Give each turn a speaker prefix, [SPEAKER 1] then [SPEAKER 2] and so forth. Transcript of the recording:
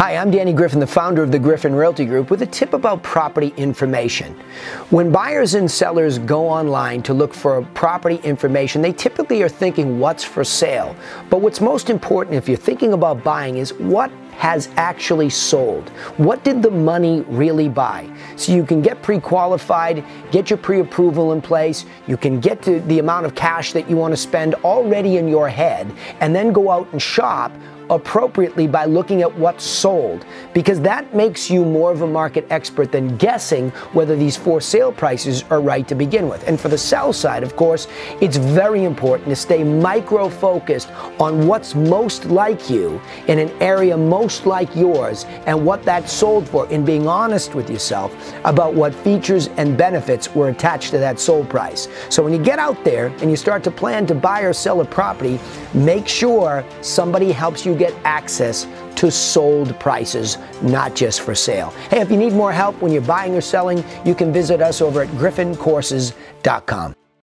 [SPEAKER 1] Hi, I'm Danny Griffin, the founder of the Griffin Realty Group, with a tip about property information. When buyers and sellers go online to look for property information, they typically are thinking what's for sale. But what's most important if you're thinking about buying is what has actually sold. What did the money really buy? So you can get pre-qualified, get your pre-approval in place, you can get to the amount of cash that you want to spend already in your head, and then go out and shop appropriately by looking at what's sold, because that makes you more of a market expert than guessing whether these for sale prices are right to begin with. And for the sell side, of course, it's very important to stay micro-focused on what's most like you in an area most like yours and what that's sold for, and being honest with yourself about what features and benefits were attached to that sold price. So when you get out there and you start to plan to buy or sell a property, make sure somebody helps you get access to sold prices, not just for sale. Hey, if you need more help when you're buying or selling, you can visit us over at griffincourses.com.